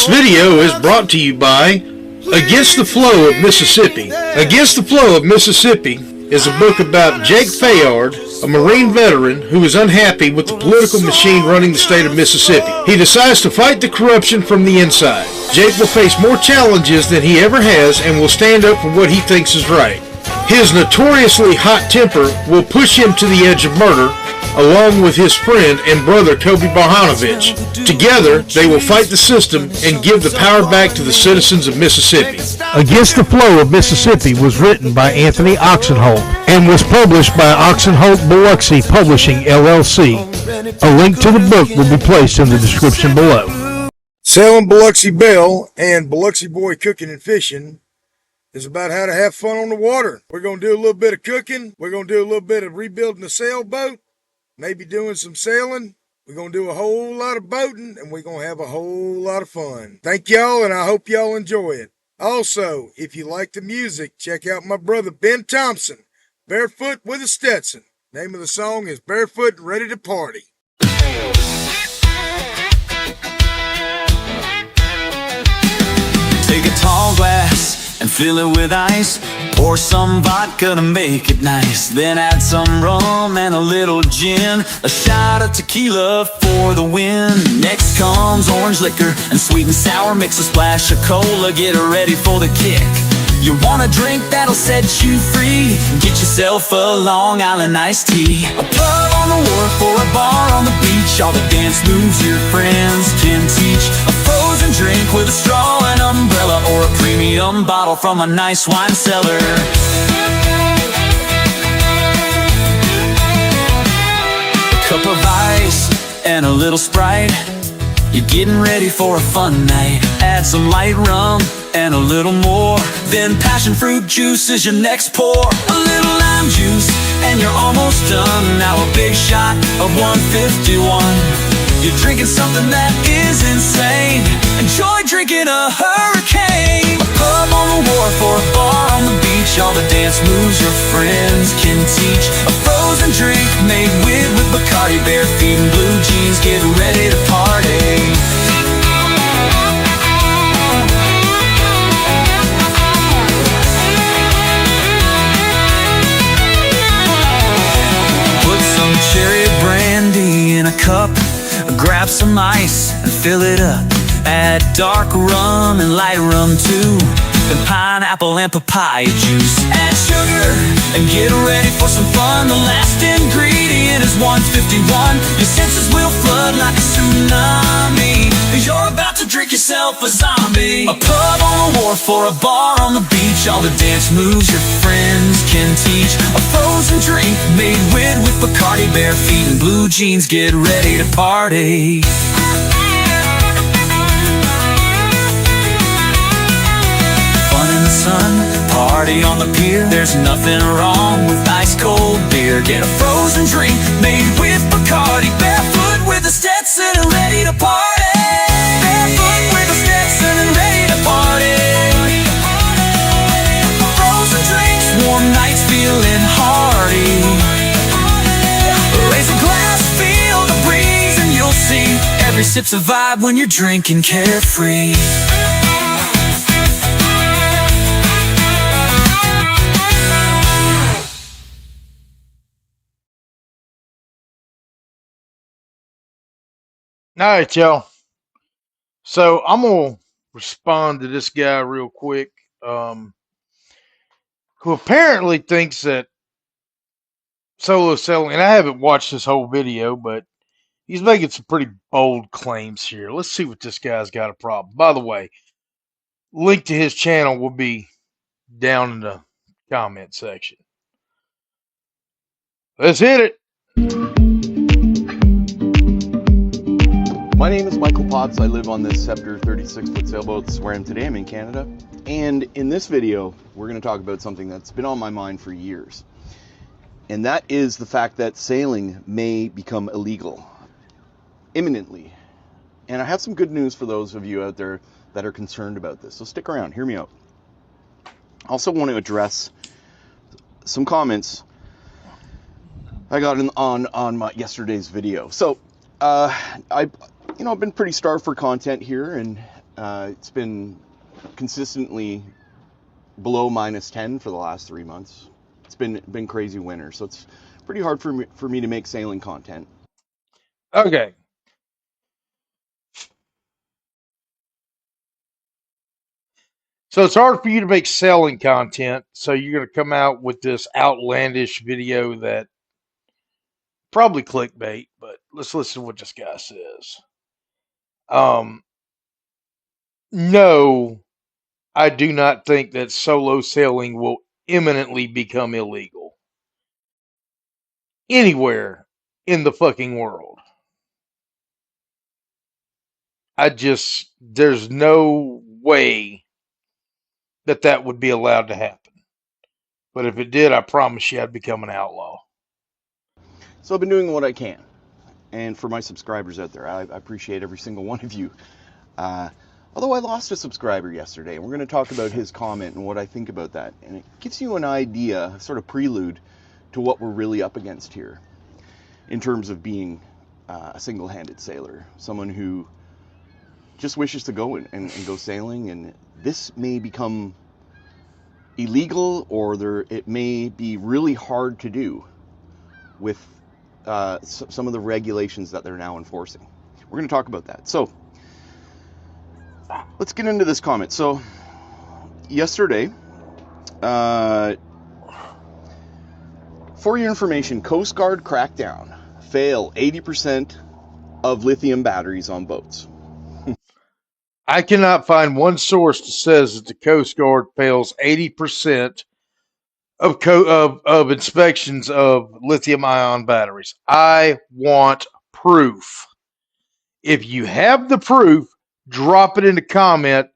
This video is brought to you by Against the Flow of Mississippi. Against the Flow of Mississippi is a book about Jake Fayard, a Marine veteran who is unhappy with the political machine running the state of Mississippi. He decides to fight the corruption from the inside. Jake will face more challenges than he ever has and will stand up for what he thinks is right. His notoriously hot temper will push him to the edge of murder, along with his friend and brother Kobe Barhanovich. Together, they will fight the system and give the power back to the citizens of Mississippi. Against the Flow of Mississippi was written by Anthony Oksenholt and was published by Oksenholt Biloxi Publishing, LLC. A link to the book will be placed in the description below. Selling Biloxi Belle and Biloxi Boy Cooking and Fishing is about how to have fun on the water. We're going to do a little bit of cooking. We're going to do a little bit of rebuilding a sailboat. Maybe doing some sailing. We're going to do a whole lot of boating, and we're going to have a whole lot of fun. Thank y'all, and I hope y'all enjoy it. Also, if you like the music, check out my brother Ben Thompson, Barefoot with a Stetson. Name of the song is Barefoot and Ready to Party. Take a tall glass and fill it with ice. Pour some vodka to make it nice. Then add some rum and a little gin. A shot of tequila for the win. Next comes orange liquor and sweet and sour. Mix a splash of cola, get ready for the kick. You want a drink that'll set you free? Get yourself a Long Island iced tea. A pub on the wharf or a bar on the beach. All the dance moves your friends can teach. A frozen drink with a straw and umbrella, or a premium bottle from a nice wine cellar. A cup of ice and a little Sprite. You're getting ready for a fun night. Add some light rum and a little more. Then passion fruit juice is your next pour. A little lime juice and you're almost done. Now a big shot of 151. You're drinking something that is insane. Enjoy drinking a hurricane. A pub on the wharf or a bar on the beach. All the dance moves your friends can teach. A frozen drink made with Bacardi, bare feet and blue jeans. Get ready to party. Put some cherry brandy in a cup. Grab some ice and fill it up. Add dark rum and light rum too. Then pineapple and papaya juice. Add sugar and get ready for some fun. The last ingredient is 151. Your senses will flood like a tsunami. You're about to drink yourself a zombie. A pub on the wharf or a bar on the beach. All the dance moves your friends can teach. A frozen drink made with Bacardi, bare feet and blue jeans. Get ready to party. Sun, party on the pier. There's nothing wrong with ice cold beer. Get a frozen drink made with Bacardi. Barefoot with a Stetson and ready to party. Barefoot with a Stetson and ready to party. Frozen drinks, warm nights, feeling hearty. Raise a glass, feel the breeze, and you'll see every sip's a vibe when you're drinking carefree. All right, y'all. So I'm going to respond to this guy real quick, who apparently thinks that solo selling, and I haven't watched this whole video, but he's making some pretty bold claims here. Let's see what this guy's got a problem. By the way, link to his channel will be down in the comment section. Let's hit it. My name is Michael Potts. I live on this Scepter 36-foot sailboat. This is where I am today. I'm in Canada. And in this video, we're going to talk about something that's been on my mind for years. And that is the fact that sailing may become illegal imminently. And I have some good news for those of you out there that are concerned about this. So stick around. Hear me out. I also want to address some comments I got on my yesterday's video. So I've been pretty starved for content here, and It's been consistently below -10 for the last 3 months. It's been crazy winter, so it's pretty hard for me to make sailing content. Okay. So it's hard for you to make selling content, so you're going to come out with this outlandish video that probably clickbait, but let's listen to what this guy says. No, I do not think that solo sailing will imminently become illegal anywhere in the fucking world. There's no way that would be allowed to happen. But if it did, I promise you I'd become an outlaw. So I've been doing what I can. And for my subscribers out there, I appreciate every single one of you. Although I lost a subscriber yesterday, and we're going to talk about his comment and what I think about that. And it gives you an idea, sort of prelude, to what we're really up against here in terms of being a single-handed sailor, someone who just wishes to go and go sailing, and this may become illegal, or it may be really hard to do with some of the regulations that they're now enforcing. We're going to talk about that. So let's get into this comment. So yesterday, for your information, Coast Guard crackdown, fail 80% of lithium batteries on boats. I cannot find one source that says that the Coast Guard fails 80% of inspections of lithium-ion batteries. I want proof. If you have the proof, drop it in the comment.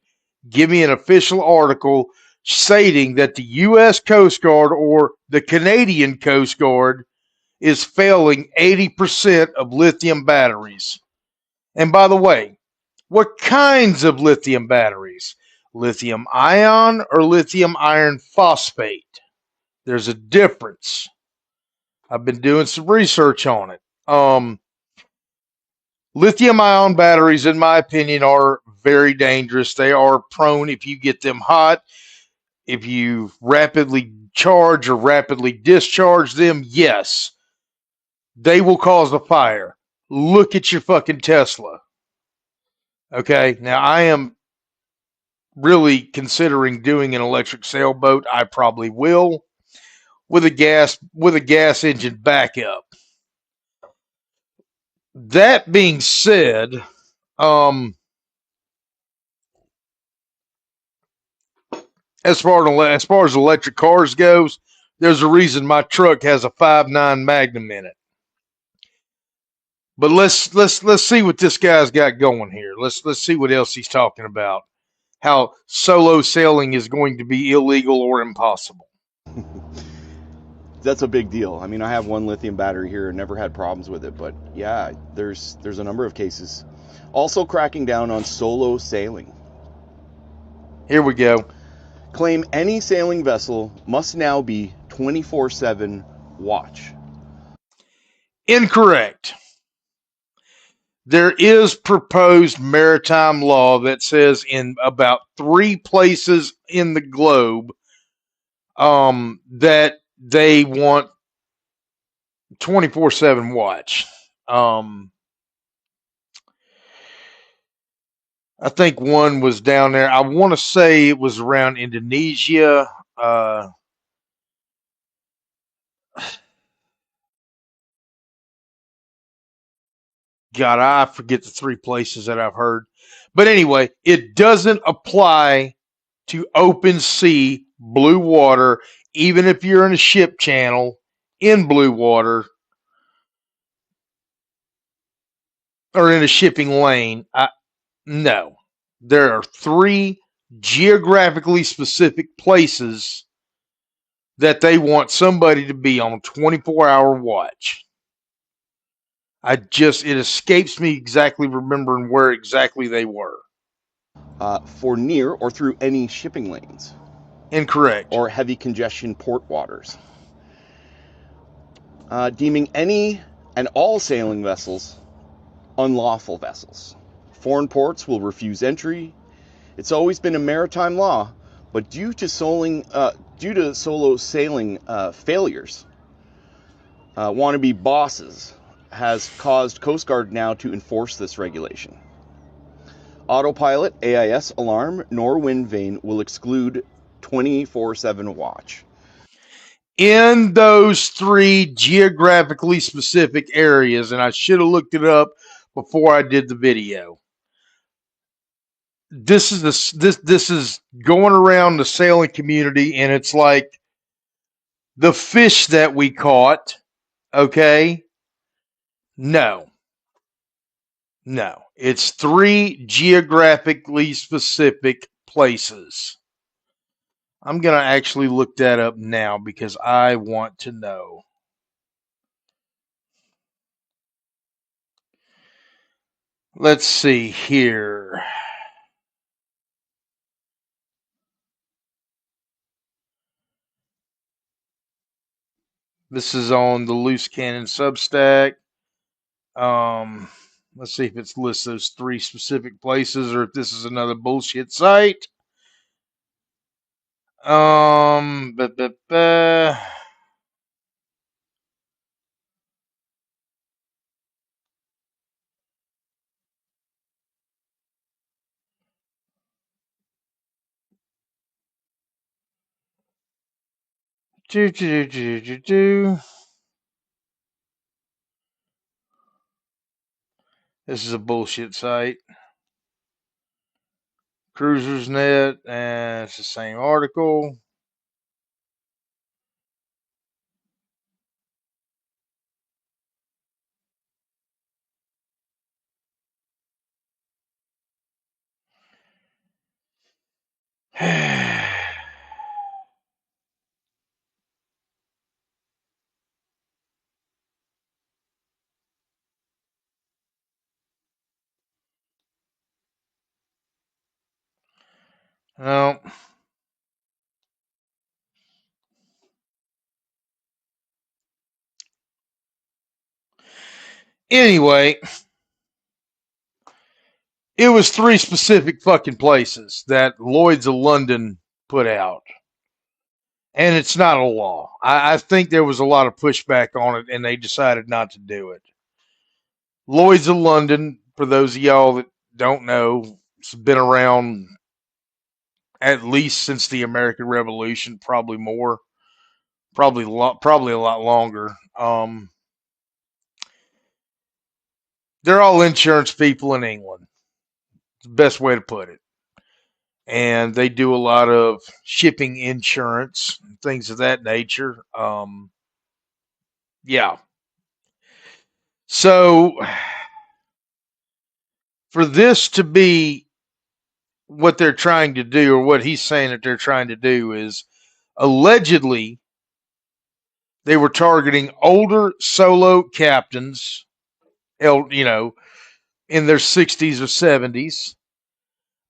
Give me an official article stating that the U.S. Coast Guard or the Canadian Coast Guard is failing 80% of lithium batteries. And by the way, what kinds of lithium batteries? Lithium ion or lithium iron phosphate? There's a difference. I've been doing some research on it. Lithium ion batteries, in my opinion, are very dangerous. They are prone, if you get them hot, if you rapidly charge or rapidly discharge them, yes, they will cause a fire. Look at your fucking Tesla. Okay, now I am really considering doing an electric sailboat. I probably will, with a gas engine backup. That being said, as far as electric cars goes, there's a reason my truck has a 5.9 Magnum in it. But let's see what this guy's got going here. Let's see what else he's talking about. How solo sailing is going to be illegal or impossible. That's a big deal. I mean, I have one lithium battery here and never had problems with it, but yeah, there's a number of cases. Also cracking down on solo sailing. Here we go. Claim any sailing vessel must now be 24/7 watch. Incorrect. There is proposed maritime law that says in about 3 places in the globe that they want 24/7 watch. I think one was down there. I want to say it was around Indonesia. God, I forget the 3 places that I've heard. But anyway, it doesn't apply to open sea, blue water, even if you're in a ship channel in blue water or in a shipping lane. No. There are 3 geographically specific places that they want somebody to be on 24-hour watch. It escapes me exactly remembering where exactly they were. For near or through any shipping lanes. Incorrect. Or heavy congestion port waters. Deeming any and all sailing vessels unlawful vessels. Foreign ports will refuse entry, It's always been a maritime law, but due to solo sailing failures, wannabe bosses has caused Coast Guard now to enforce this regulation. Autopilot, AIS alarm, nor wind vane will exclude 24/7 watch. In those 3 geographically specific areas, and I should have looked it up before I did the video. This is going around the sailing community, and it's like the fish that we caught. Okay, no, it's 3 geographically specific places. I'm gonna actually look that up now because I want to know. Let's see here. This is on the Loose Cannon Substack. Let's see if it's lists those 3 specific places or if this is another bullshit site. But this is a bullshit site. Cruisers Net, and it's the same article. No. Anyway, it was 3 specific fucking places that Lloyd's of London put out. And it's not a law. I think there was a lot of pushback on it, and they decided not to do it. Lloyd's of London, for those of y'all that don't know, it's been around at least since the American Revolution, probably more, probably a lot longer. They're all insurance people in England. It's the best way to put it. And they do a lot of shipping insurance, things of that nature. Yeah. So for this to be what they're trying to do, or what he's saying that they're trying to do, is allegedly they were targeting older solo captains, in their 60s or 70s.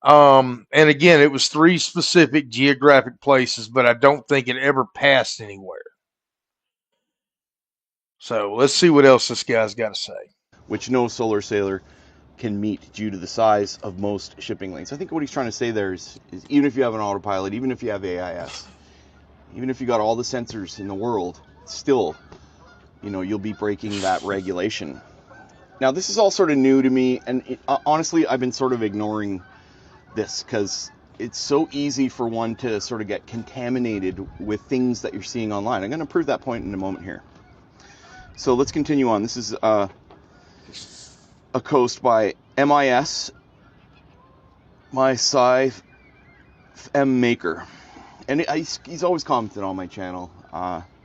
And again, it was 3 specific geographic places, but I don't think it ever passed anywhere. So let's see what else this guy's got to say. Which no solar sailor can meet due to the size of most shipping lanes. I think what he's trying to say there is even if you have an autopilot, even if you have AIS, even if you got all the sensors in the world, still, you'll be breaking that regulation. Now, this is all sort of new to me, and honestly, I've been sort of ignoring this because it's so easy for one to sort of get contaminated with things that you're seeing online. I'm going to prove that point in a moment here. So let's continue on. This is a coast by MIS, my Sci M Maker. And he's always commented on my channel.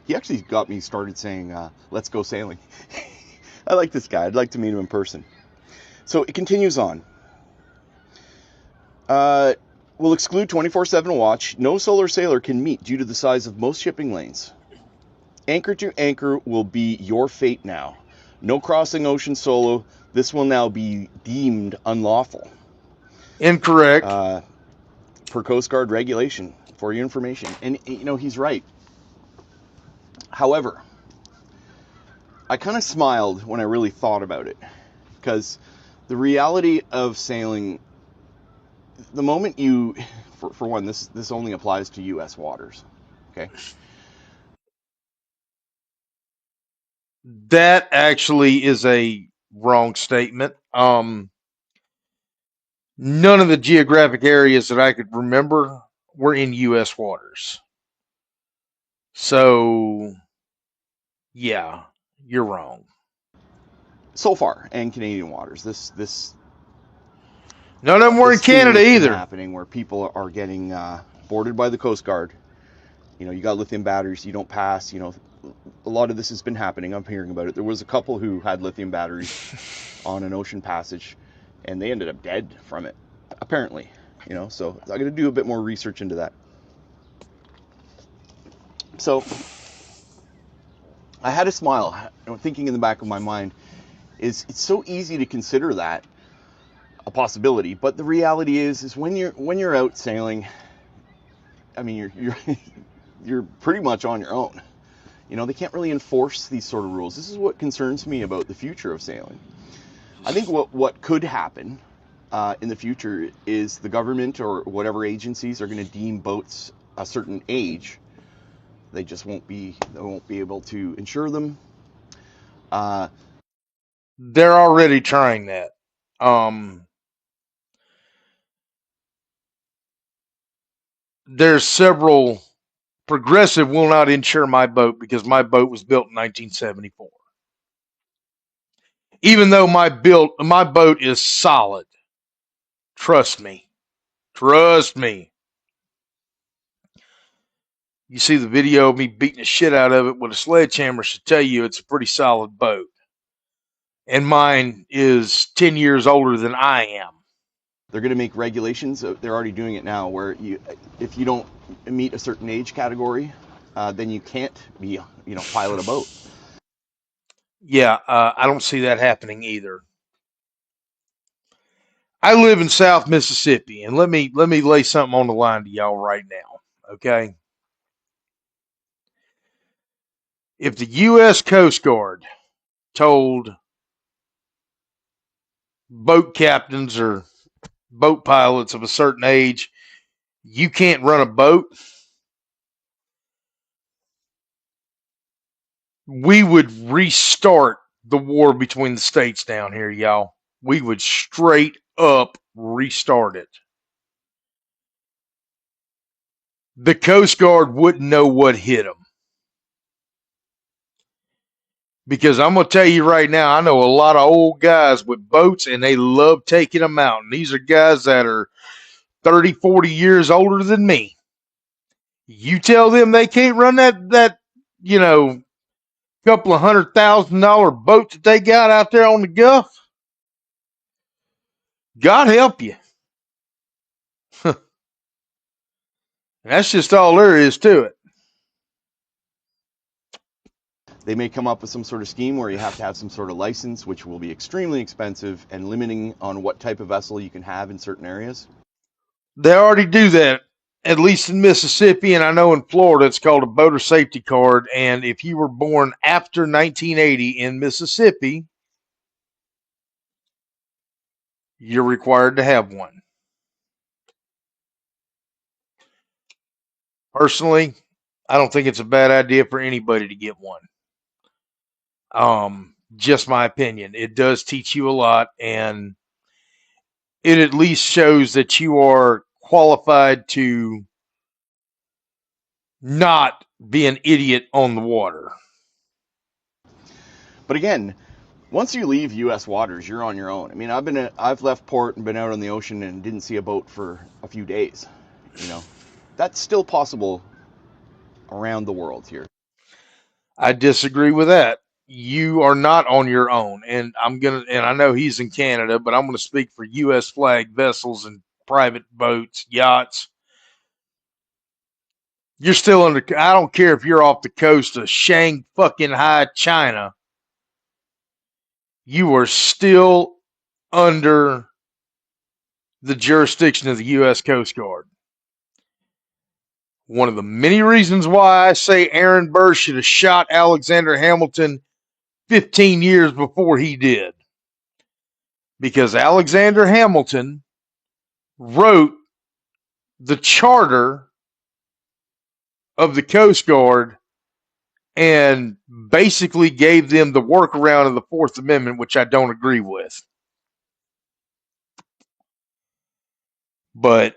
He actually got me started saying, let's go sailing. I like this guy. I'd like to meet him in person. So it continues on. Will exclude 24/7 watch. No solar sailor can meet due to the size of most shipping lanes. Anchor to anchor will be your fate now. No crossing ocean solo. This will now be deemed unlawful. Incorrect. Per Coast Guard regulation, for your information. And, he's right. However, I kind of smiled when I really thought about it. Because the reality of sailing, the moment you, for one, this only applies to U.S. waters. Okay. That actually is a wrong statement. None of the geographic areas that I could remember were in U.S. waters. So, yeah, you're wrong. So far, and Canadian waters. This None of them were in this thing Canada that's been either. happening where people are getting boarded by the Coast Guard. You know, you got lithium batteries, you don't pass. You know, a lot of this has been happening. I'm hearing about it. There was a couple who had lithium batteries on an ocean passage, and they ended up dead from it, apparently. You know, so I got to do a bit more research into that. So I had a smile, thinking in the back of my mind, it's so easy to consider that a possibility, but the reality is when you're out sailing, I mean, you're pretty much on your own. You know, they can't really enforce these sort of rules. This is what concerns me about the future of sailing. I think what could happen in the future is the government or whatever agencies are going to deem boats a certain age. They won't be able to insure them. They're already trying that. There's several. Progressive will not insure my boat because my boat was built in 1974. Even though my boat is solid. Trust me. Trust me. You see the video of me beating the shit out of it with a sledgehammer should tell you it's a pretty solid boat. And mine is 10 years older than I am. They're going to make regulations. They're already doing it now, where if you don't meet a certain age category, then you can't be, pilot a boat. Yeah, I don't see that happening either. I live in South Mississippi, and let me lay something on the line to y'all right now, okay? If the U.S. Coast Guard told boat captains or boat pilots of a certain age, you can't run a boat, we would restart the war between the states down here, y'all. We would straight up restart it. The Coast Guard wouldn't know what hit them. Because I'm going to tell you right now, I know a lot of old guys with boats, and they love taking them out. And these are guys that are 30, 40 years older than me. You tell them they can't run that couple of $100,000 boat that they got out there on the Gulf, God help you. That's just all there is to it. They may come up with some sort of scheme where you have to have some sort of license, which will be extremely expensive and limiting on what type of vessel you can have in certain areas. They already do that, at least in Mississippi, and I know in Florida it's called a boater safety card. And if you were born after 1980 in Mississippi, you're required to have one. Personally, I don't think it's a bad idea for anybody to get one. Just my opinion. It does teach you a lot, and it at least shows that you are qualified to not be an idiot on the water. But again, once you leave U.S. waters, you're on your own. I mean, I've left port and been out on the ocean and didn't see a boat for a few days. That's still possible around the world here. I disagree with that. You are not on your own, and I know he's in Canada, but I'm gonna speak for U.S. flag vessels and private boats, yachts. You're still under. I don't care if you're off the coast of Shanghai, China. You are still under the jurisdiction of the U.S. Coast Guard. One of the many reasons why I say Aaron Burr should have shot Alexander Hamilton 15 years before he did. Because Alexander Hamilton wrote the charter of the Coast Guard and basically gave them the workaround of the Fourth Amendment, which I don't agree with. But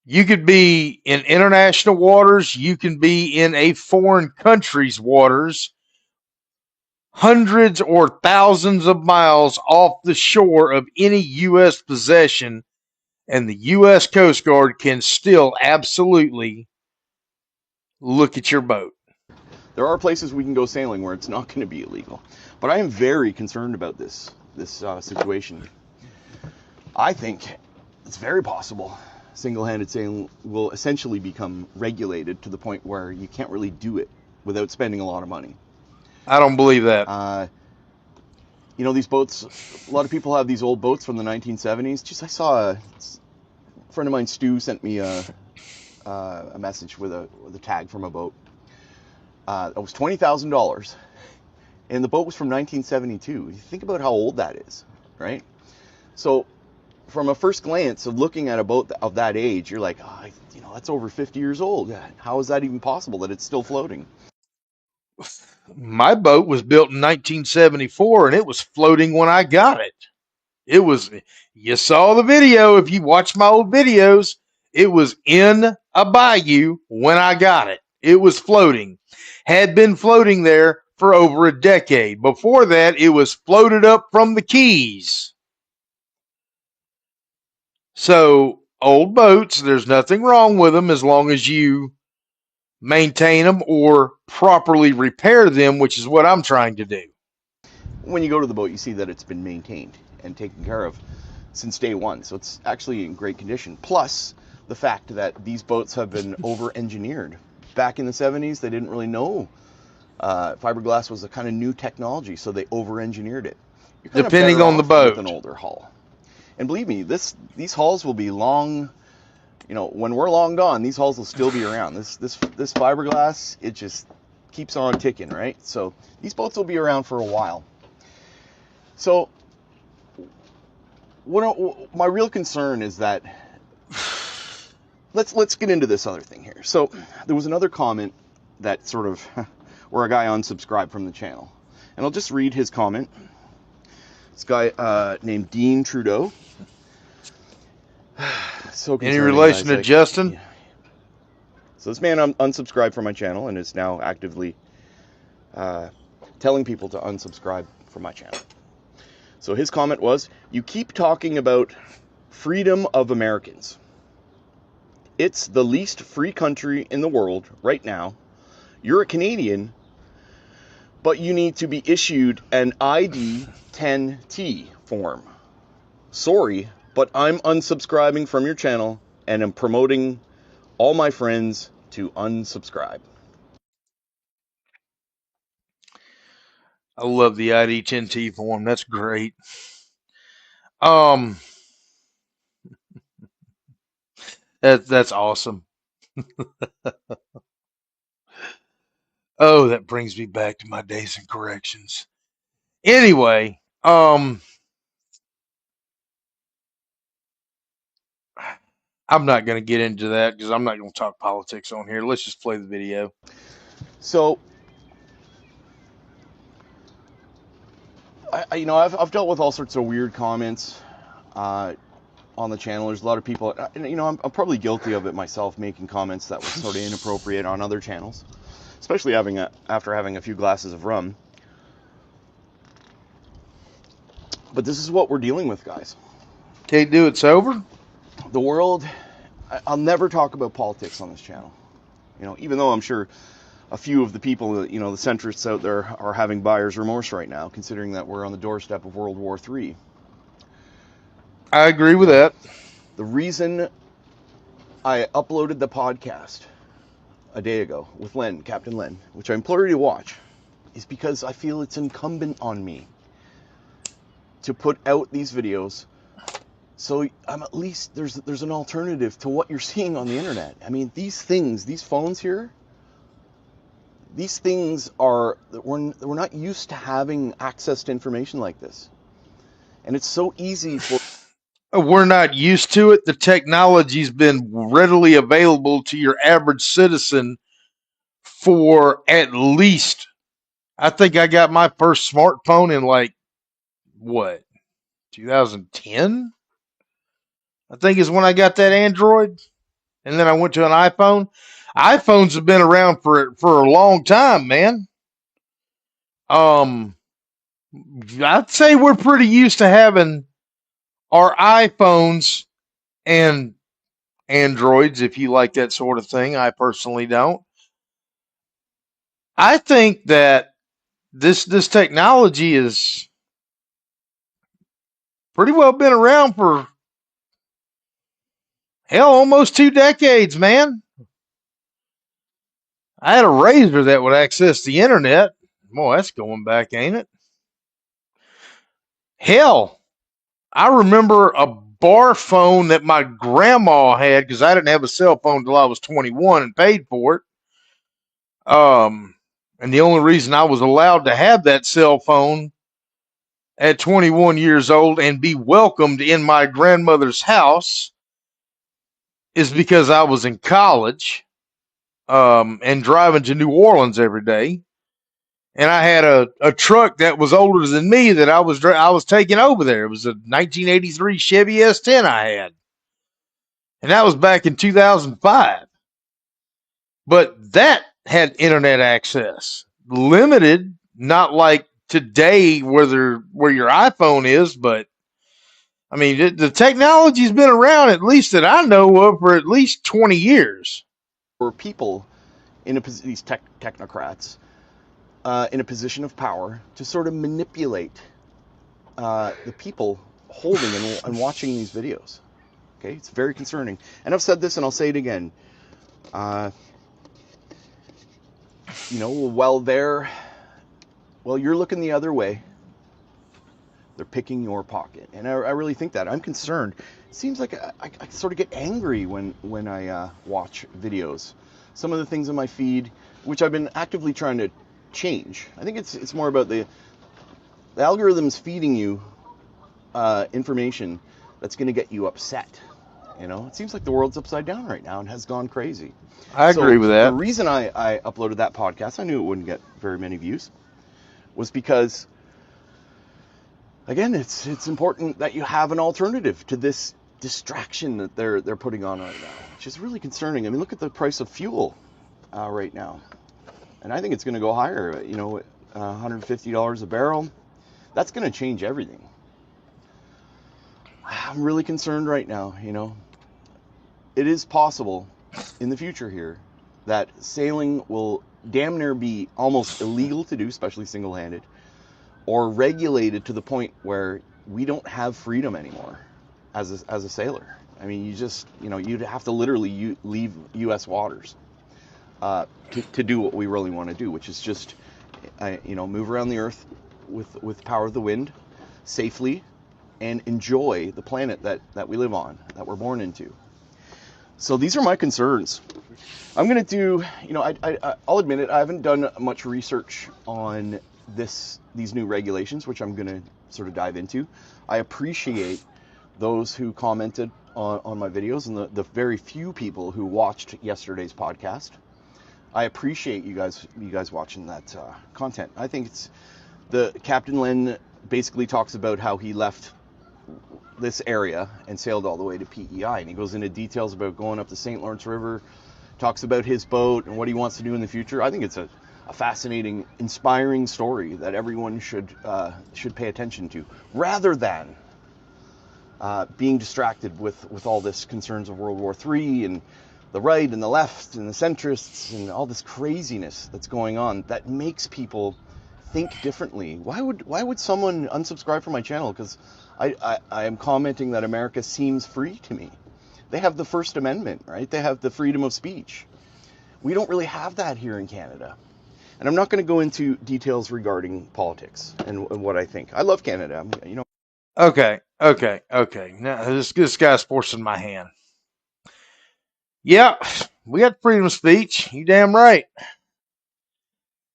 you could be in international waters, you can be in a foreign country's waters, hundreds or thousands of miles off the shore of any U.S. possession, and the U.S. Coast Guard can still absolutely look at your boat. There are places we can go sailing where it's not going to be illegal. But I am very concerned about this situation. I think it's very possible single-handed sailing will essentially become regulated to the point where you can't really do it without spending a lot of money. I don't believe that. You know, these boats, a lot of people have these old boats from the 1970s. Just I saw a friend of mine, Stu, sent me a message with a tag from a boat. It was $20,000, and the boat was from 1972. You think about how old that is, right? So, from a first glance of looking at a boat of that age, you're like, oh, you know, that's over 50 years old. How is that even possible that it's still floating? My boat was built in 1974, and it was floating when I got it. It was, you saw the video. If you watch my old videos, it was in a bayou when I got it. It was floating. Had been floating there for over a decade. Before that, it was floated up from the Keys. So, old boats, there's nothing wrong with them as long as you maintain them or properly repair them, which is what I'm trying to do. When you go to the boat, you see that it's been maintained and taken care of since day one. So it's actually in great condition. Plus, the fact that these boats have been over-engineered. Back in the 70s, they didn't really know fiberglass was a kind of new technology, so they over-engineered it. You're Depending on the boat. with an older hull. And believe me, these hulls will be long. You know, when we're long gone, these hulls will still be around. This fiberglass, it just keeps on ticking, right? So these boats will be around for a while. So my real concern is that let's get into this other thing here. So there was another comment that sort of where a guy unsubscribed from the channel, and I'll just read his comment. This guy named Dean Trudeau. So any relation to Justin? Yeah. So this man unsubscribed from my channel and is now actively telling people to unsubscribe from my channel. So his comment was, "You keep talking about freedom of Americans. It's the least free country in the world right now. You're a Canadian, but you need to be issued an ID 10T form. Sorry, but I'm unsubscribing from your channel and am promoting all my friends to unsubscribe." I love the ID 10T form. That's great. That's awesome. Oh, that brings me back to my days in corrections. Anyway, I'm not going to get into that because I'm not going to talk politics on here. Let's just play the video. So, I've dealt with all sorts of weird comments on the channel. There's a lot of people, I'm probably guilty of it myself, making comments that were sort of inappropriate on other channels, especially after having a few glasses of rum. But this is what we're dealing with, guys. Can't do it sober? The world, I'll never talk about politics on this channel. You know, even though I'm sure a few of the people, the centrists out there are having buyer's remorse right now, considering that we're on the doorstep of World War III. I agree with that. The reason I uploaded the podcast a day ago with Len, Captain Len, which I implore you to watch, is because I feel it's incumbent on me to put out these videos so I'm at least there's an alternative to what you're seeing on the internet. I mean, these phones here, these things we're not used to having access to information like this. And it's so easy for We're not used to it. The technology's been readily available to your average citizen for at least, I think I got my first smartphone in like, what, 2010? I think is when I got that Android. And then I went to an iPhone. iPhones have been around for a long time, man. Um, I'd say we're pretty used to having our iPhones and Androids, if you like that sort of thing. I personally don't. I think that this technology is pretty well been around for hell almost 2 decades, man. I had a razor that would access the internet. Boy, that's going back, ain't it? Hell, I remember a bar phone that my grandma had because I didn't have a cell phone until I was 21 and paid for it. And the only reason I was allowed to have that cell phone at 21 years old and be welcomed in my grandmother's house is because I was in college and driving to New Orleans every day. And I had a truck that was older than me that I was taking over there. It was a 1983 Chevy S10 I had. And that was back in 2005. But that had internet access. Limited, not like today where your iPhone is, but I mean, the technology's been around, at least that I know of, for at least 20 years. For people in these technocrats in a position of power to sort of manipulate the people holding and watching these videos. Okay, it's very concerning. And I've said this and I'll say it again. While you're looking the other way, they're picking your pocket. And I really think that. I'm concerned. It seems like I sort of get angry when I watch videos. Some of the things in my feed, which I've been actively trying to change. I think it's more about the algorithms feeding you information that's going to get you upset. You know, it seems like the world's upside down right now and has gone crazy. I agree with that. The reason I uploaded that podcast, I knew it wouldn't get very many views, was because, again, it's important that you have an alternative to this distraction that they're putting on right now, which is really concerning. I mean, look at the price of fuel right now, and I think it's going to go higher. You know, $150 a barrel. That's going to change everything. I'm really concerned right now. You know, it is possible in the future here that sailing will damn near be almost illegal to do, especially single-handed, or regulated to the point where we don't have freedom anymore as a sailor. I mean, you'd have to literally leave U.S. waters to do what we really want to do, which is just, move around the earth with power of the wind safely and enjoy the planet that we live on, that we're born into. So these are my concerns. I'm going to do, I'll admit it, I haven't done much research on these new regulations, which I'm going to sort of dive into. I appreciate those who commented on my videos and the very few people who watched yesterday's podcast. I appreciate you guys watching that content. I think the Captain Len basically talks about how he left this area and sailed all the way to PEI, and he goes into details about going up the St. Lawrence River, talks about his boat and what he wants to do in the future. I think it's a fascinating, inspiring story that everyone should pay attention to, rather than being distracted with all this concerns of World War III and the right and the left and the centrists and all this craziness that's going on that makes people think differently. Why would someone unsubscribe from my channel? Because I am commenting that America seems free to me. They have the First Amendment, right? They have the freedom of speech. We don't really have that here in Canada. And I'm not going to go into details regarding politics and what I think. I love Canada. Okay. Now this guy's forcing my hand. Yeah, we got freedom of speech. You damn right.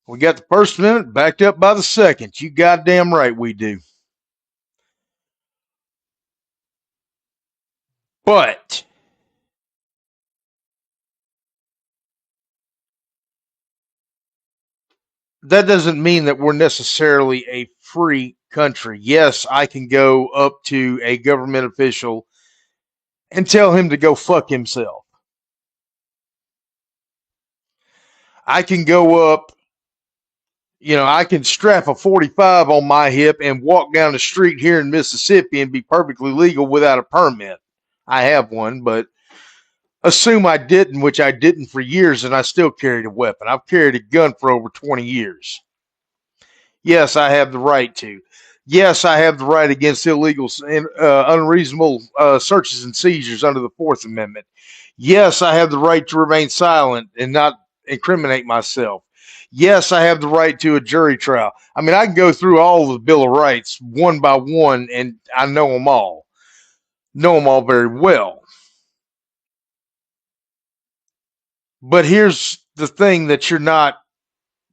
We got the First Amendment backed up by the Second. You goddamn right we do. But that doesn't mean that we're necessarily a free country. Yes, I can go up to a government official and tell him to go fuck himself. I can go up, I can strap a 45 on my hip and walk down the street here in Mississippi and be perfectly legal without a permit. I have one, but assume I didn't, which I didn't for years, and I still carried a weapon. I've carried a gun for over 20 years. Yes, I have the right to. Yes, I have the right against illegal and unreasonable searches and seizures under the Fourth Amendment. Yes, I have the right to remain silent and not incriminate myself. Yes, I have the right to a jury trial. I mean, I can go through all the Bill of Rights one by one, and I know them all. Know them all very well. But here's the thing that you're not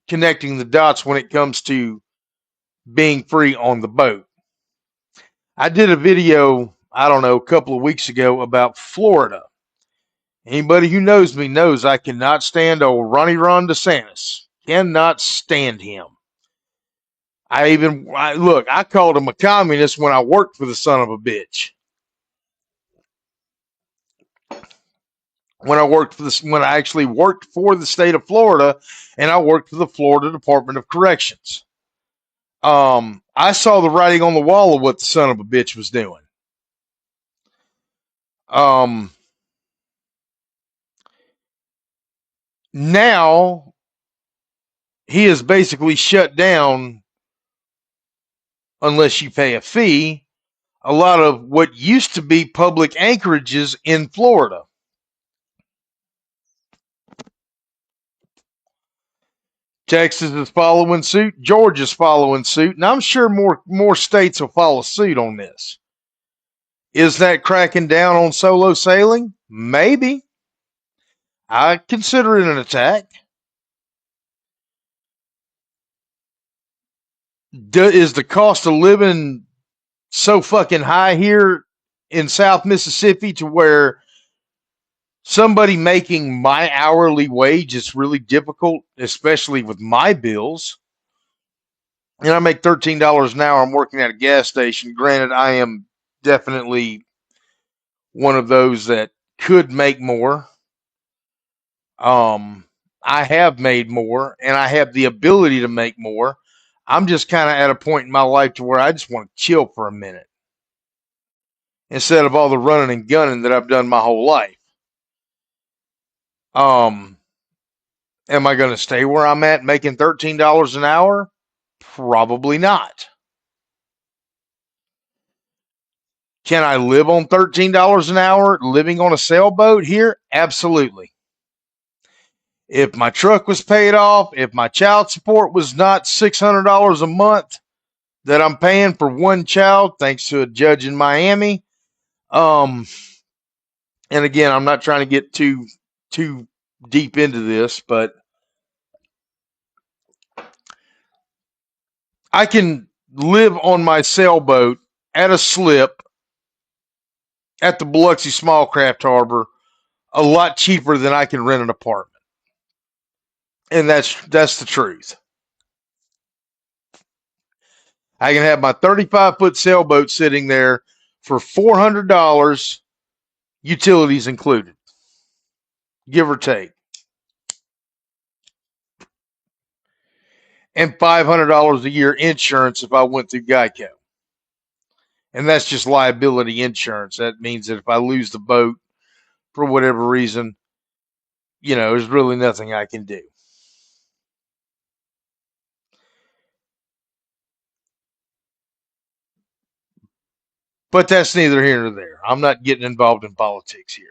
connecting the dots when it comes to being free on the boat. I did a video, I don't know, a couple of weeks ago about Florida. Anybody who knows me knows I cannot stand old Ron DeSantis. Cannot stand him. I called him a communist when I worked for the son of a bitch. When I actually worked for the state of Florida, and I worked for the Florida Department of Corrections. I saw the writing on the wall of what the son of a bitch was doing. Now he is basically shut down, unless you pay a fee, a lot of what used to be public anchorages in Florida. Texas is following suit. Georgia's following suit. And I'm sure more states will follow suit on this. Is that cracking down on solo sailing? Maybe. I consider it an attack. Is the cost of living so fucking high here in South Mississippi to where somebody making my hourly wage is really difficult, especially with my bills? And I make $13 an hour. I'm working at a gas station. Granted, I am definitely one of those that could make more. I have made more, and I have the ability to make more. I'm just kind of at a point in my life to where I just want to chill for a minute instead of all the running and gunning that I've done my whole life. Am I going to stay where I'm at making $13 an hour? Probably not. Can I live on $13 an hour living on a sailboat here? Absolutely. If my truck was paid off, if my child support was not $600 a month that I'm paying for one child, thanks to a judge in Miami. And again, I'm not trying to get too deep into this, but I can live on my sailboat at a slip at the Biloxi Small Craft Harbor a lot cheaper than I can rent an apartment. And that's the truth. I can have my 35-foot sailboat sitting there for $400, utilities included, give or take. And $500 a year insurance if I went through Geico. And that's just liability insurance. That means that if I lose the boat for whatever reason, there's really nothing I can do. But that's neither here nor there. I'm not getting involved in politics here.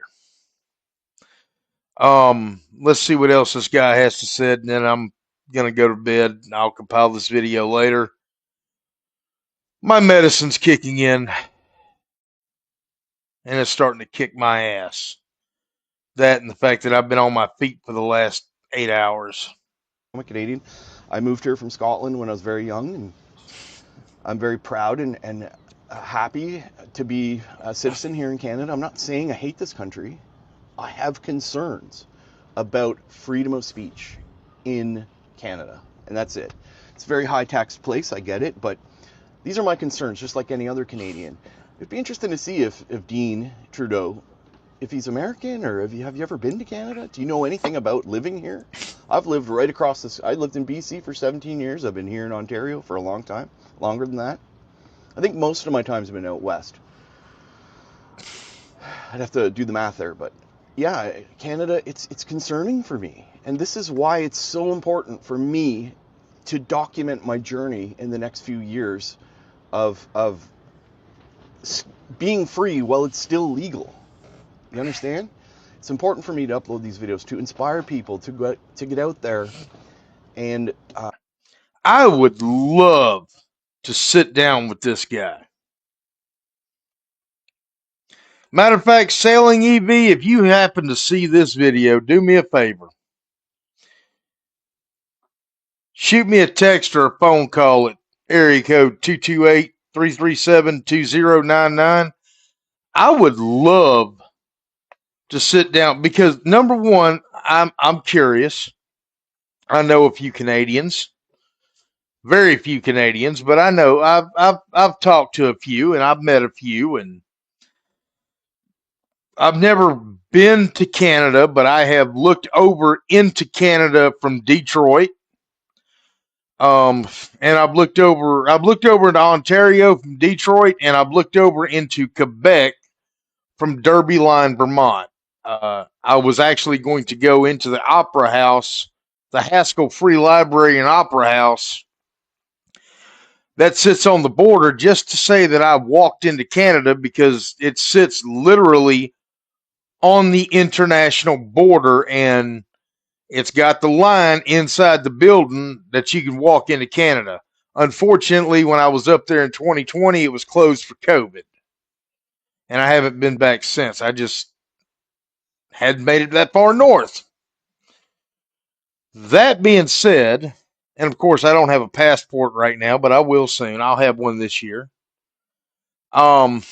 Let's see what else this guy has to say, and then I'm going to go to bed. I'll compile this video later. My medicine's kicking in, and it's starting to kick my ass. That and the fact that I've been on my feet for the last 8 hours. I'm a Canadian. I moved here from Scotland when I was very young, and I'm very proud and happy to be a citizen here in Canada. I'm not saying I hate this country. I have concerns about freedom of speech in Canada, and that's it. It's a very high tax place, I get it, but these are my concerns, just like any other Canadian. It'd be interesting to see if Dean Trudeau, if he's American, or have you ever been to Canada? Do you know anything about living here? I've lived right across this. I lived in BC for 17 years. I've been here in Ontario for a long time, longer than that. I think most of my time's been out west. I'd have to do the math there, but yeah, Canada, it's concerning for me. And this is why it's so important for me to document my journey in the next few years of being free while it's still legal. You understand? It's important for me to upload these videos to inspire people to get out there. And I would love to sit down with this guy. Matter of fact, Sailing EV, if you happen to see this video, do me a favor. Shoot me a text or a phone call at area code 228-337-2099. I would love to sit down because, number one, I'm curious. I know a few Canadians, very few Canadians, but I know I've talked to a few and I've met a few, and I've never been to Canada, but I have looked over into Canada from Detroit. And I've looked over into Ontario from Detroit, and I've looked over into Quebec from Derby Line, Vermont. I was actually going to go into the Opera House, the Haskell Free Library and Opera House that sits on the border, just to say that I walked into Canada, because it sits literally on the international border, and it's got the line inside the building that you can walk into Canada. Unfortunately, when I was up there in 2020, it was closed for COVID. And I haven't been back since. I just hadn't made it that far north. That being said, and of course I don't have a passport right now, but I will soon. I'll have one this year. I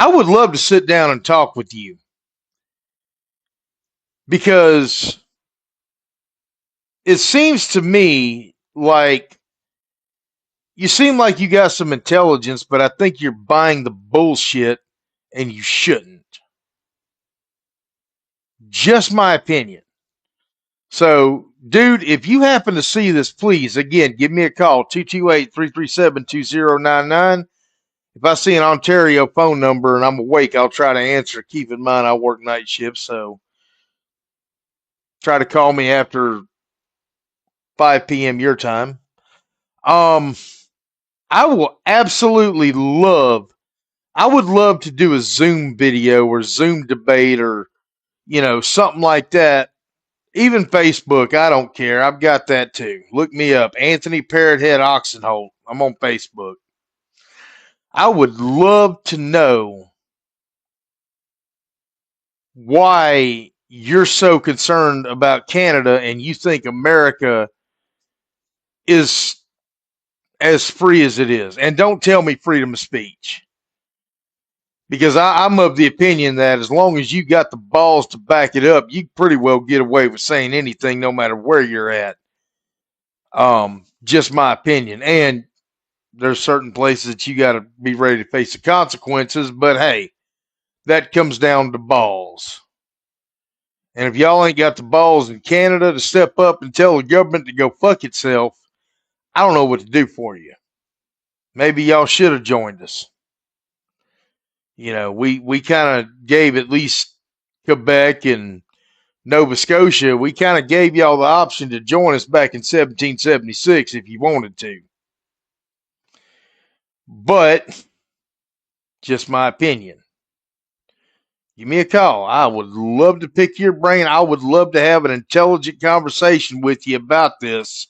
would love to sit down and talk with you, because it seems to me like you seem like you got some intelligence, but I think you're buying the bullshit, and you shouldn't. Just my opinion. So, dude, if you happen to see this, please, again, give me a call, 228-337-2099. If I see an Ontario phone number and I'm awake, I'll try to answer. Keep in mind, I work night shifts, so try to call me after 5 p.m. your time. I will absolutely love, I would love to do a Zoom video or Zoom debate, or, something like that. Even Facebook, I don't care. I've got that too. Look me up. Anthony Parrothead Oksenholt. I'm on Facebook. I would love to know why you're so concerned about Canada and you think America is as free as it is. And don't tell me freedom of speech. Because I'm of the opinion that as long as you got the balls to back it up, you pretty well get away with saying anything no matter where you're at. Just my opinion. And there's certain places that you got to be ready to face the consequences, but hey, that comes down to balls. And if y'all ain't got the balls in Canada to step up and tell the government to go fuck itself, I don't know what to do for you. Maybe y'all should have joined us. We kind of gave at least Quebec and Nova Scotia, we kind of gave y'all the option to join us back in 1776 if you wanted to. But, just my opinion. Give me a call. I would love to pick your brain. I would love to have an intelligent conversation with you about this.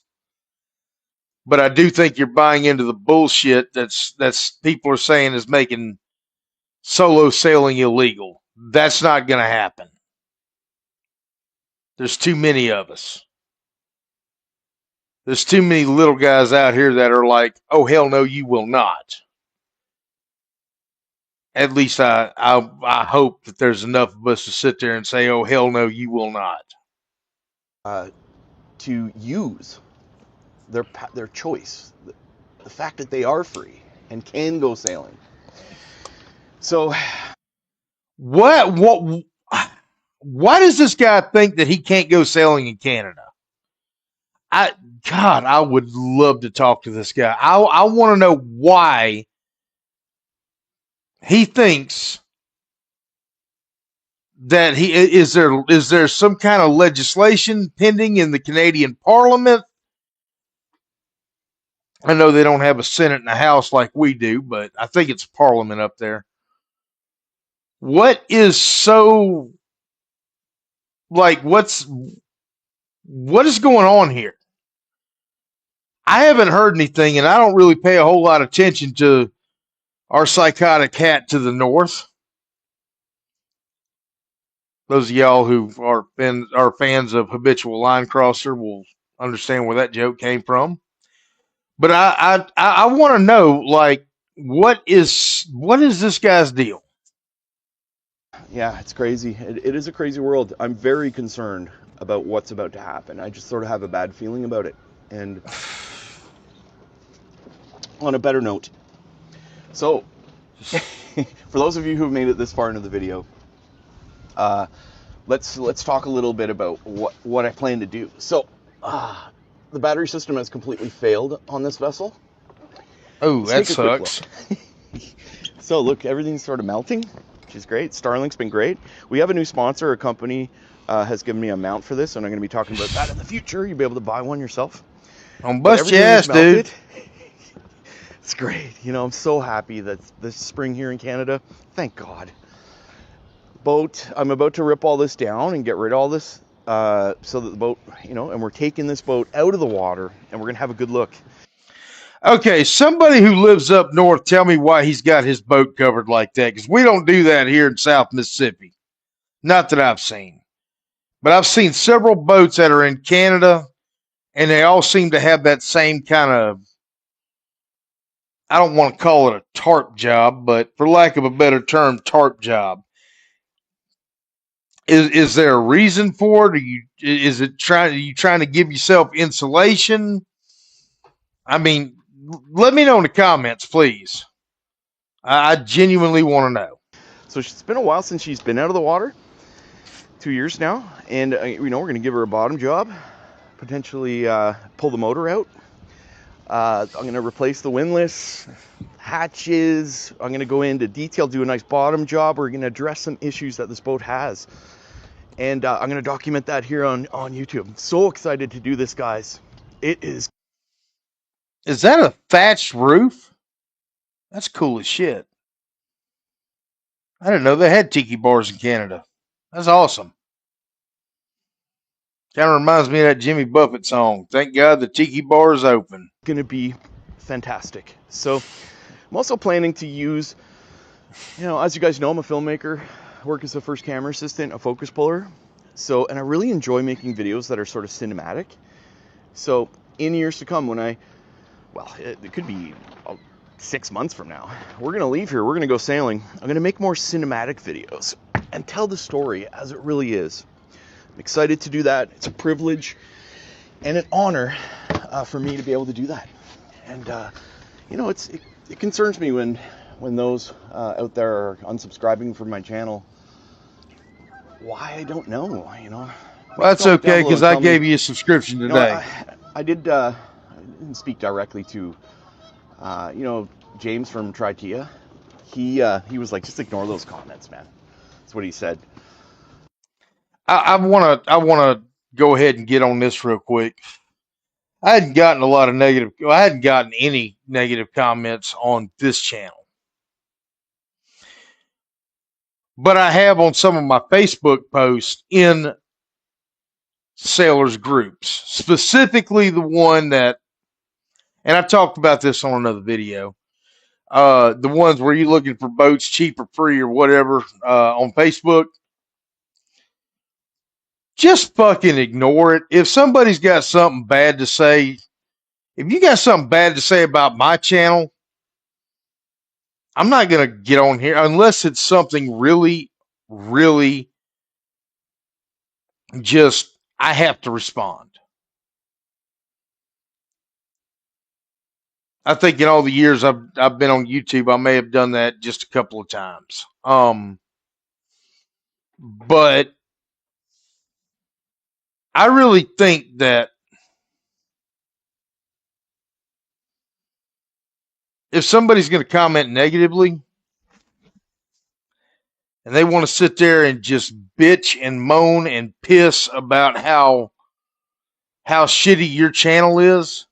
But I do think you're buying into the bullshit that's people are saying is making solo sailing illegal. That's not going to happen. There's too many of us. There's too many little guys out here that are like, oh, hell no, you will not. At least I hope that there's enough of us to sit there and say, oh, hell no, you will not. To use their choice, the fact that they are free and can go sailing. So, why does this guy think that he can't go sailing in Canada? I would love to talk to this guy. I want to know why he thinks that is there some kind of legislation pending in the Canadian Parliament? I know they don't have a Senate and a House like we do, but I think it's Parliament up there. What is so like what is going on here? I haven't heard anything, and I don't really pay a whole lot of attention to our psychotic hat to the north. Those of y'all who are fans of Habitual Line Crosser will understand where that joke came from. But I want to know, like, what is this guy's deal? Yeah, it's crazy. It is a crazy world. I'm very concerned about what's about to happen. I just sort of have a bad feeling about it. And on a better note, so for those of you who've made it this far into the video, let's talk a little bit about what I plan to do. So the battery system has completely failed on this vessel. Oh, that sucks. So look, everything's sort of melting, which is great. Starlink's been great. We have a new sponsor. A company has given me a mount for this, and I'm going to be talking about that in the future. You'll be able to buy one yourself. I'm bust your ass, dude. It's great. You know, I'm so happy that this spring here in Canada, thank God. I'm about to rip all this down and get rid of all this so that the boat, you know, and we're taking this boat out of the water and we're going to have a good look. Okay, somebody who lives up north, tell me why he's got his boat covered like that, because we don't do that here in South Mississippi. Not that I've seen. But I've seen several boats that are in Canada, and they all seem to have that same kind of, I don't want to call it a tarp job, but for lack of a better term, tarp job. Is there a reason for it? Are you trying to give yourself insulation? I mean, let me know in the comments, please. I genuinely want to know. So it's been a while since she's been out of the water. 2 years now. And, you know, we're going to give her a bottom job. Potentially pull the motor out. I'm going to replace the windlass, hatches. I'm going to go into detail, do a nice bottom job. We're going to address some issues that this boat has. And I'm going to document that here on YouTube. I'm so excited to do this, guys. It is. Is that a thatched roof? That's cool as shit. I didn't know they had tiki bars in Canada. That's awesome. Kind of reminds me of that Jimmy Buffett song. Thank God the tiki bar is open. Going to be fantastic. So I'm also planning to use, you know, as you guys know, I'm a filmmaker. I work as a first camera assistant, a focus puller. So, and I really enjoy making videos that are sort of cinematic. So in years to come, when it could be 6 months from now, we're going to leave here. We're going to go sailing. I'm going to make more cinematic videos and tell the story as it really is. I'm excited to do that. It's a privilege and an honor for me to be able to do that. And, you know, it concerns me when those out there are unsubscribing from my channel. Why, I don't know, you know. Well, that's okay, because I gave you a subscription today. You know, I didn't speak directly to, you know, James from Tritia. He was like, just ignore those comments, man. That's what he said. I want to go ahead and get on this real quick. I hadn't gotten any negative comments on this channel. But I have on some of my Facebook posts in sailors groups, specifically the one that, and I talked about this on another video, the ones where you're looking for boats cheap or free or whatever on Facebook. Just fucking ignore it. If somebody's got something bad to say, if you got something bad to say about my channel, I'm not going to get on here unless it's something really, really just, I have to respond. I think in all the years I've been on YouTube, I may have done that just a couple of times. But I really think that if somebody's going to comment negatively and they want to sit there and just bitch and moan and piss about how shitty your channel is,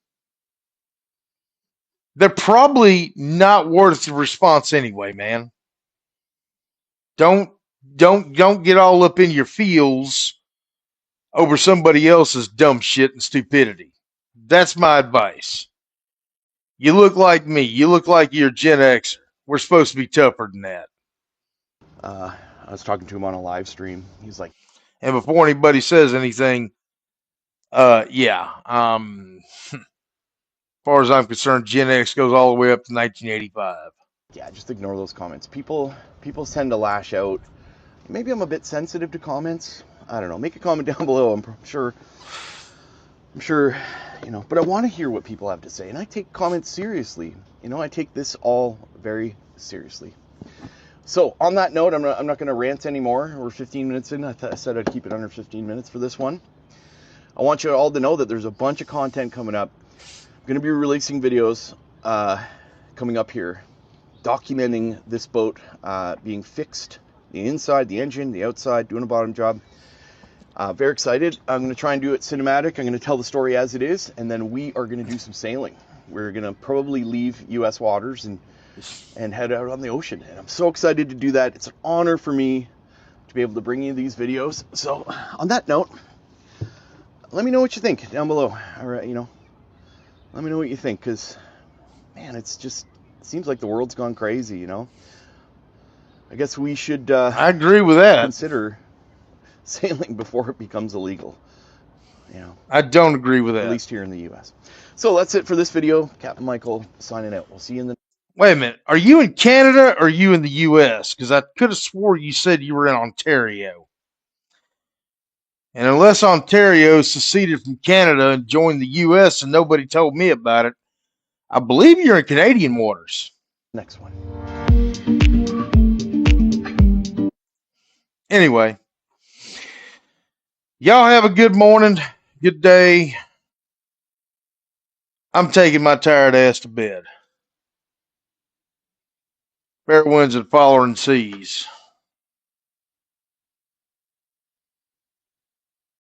they're probably not worth the response anyway, man. Don't get all up in your feels over somebody else's dumb shit and stupidity. That's my advice. You look like me. You look like you're Gen Xer. We're supposed to be tougher than that. I was talking to him on a live stream. He's like, And before anybody says anything, yeah. As far as I'm concerned, Gen X goes all the way up to 1985. yeah, just ignore those comments. People tend to lash out. Maybe I'm a bit sensitive to comments. I don't know. Make a comment down below. I'm sure, you know, but I want to hear what people have to say. And I take comments seriously. You know, I take this all very seriously. So on that note, I'm not going to rant anymore. We're 15 minutes in. I said I'd keep it under 15 minutes for this one. I want you all to know that there's a bunch of content coming up. I'm going to be releasing videos coming up here, documenting this boat being fixed, the inside, the engine, the outside, doing a bottom job. Very excited. I'm going to try and do it cinematic. I'm going to tell the story as it is, and then we are going to do some sailing. We're going to probably leave U.S. waters and head out on the ocean. And I'm so excited to do that. It's an honor for me to be able to bring you these videos. So on that note, let me know what you think down below. All right, you know, let me know what you think, because, man, it seems like the world's gone crazy, you know. I guess we should I agree with that. Consider sailing before it becomes illegal. You know, I don't agree with that. at least here in the U.S. So that's it for this video. Captain Michael signing out. We'll see you in the... Wait a minute. Are you in Canada or are you in the U.S.? Because I could have swore you said you were in Ontario. And unless Ontario seceded from Canada and joined the U.S. and nobody told me about it, I believe you're in Canadian waters. next one. Anyway, y'all have a good morning, good day. I'm taking my tired ass to bed. Fair winds and following seas.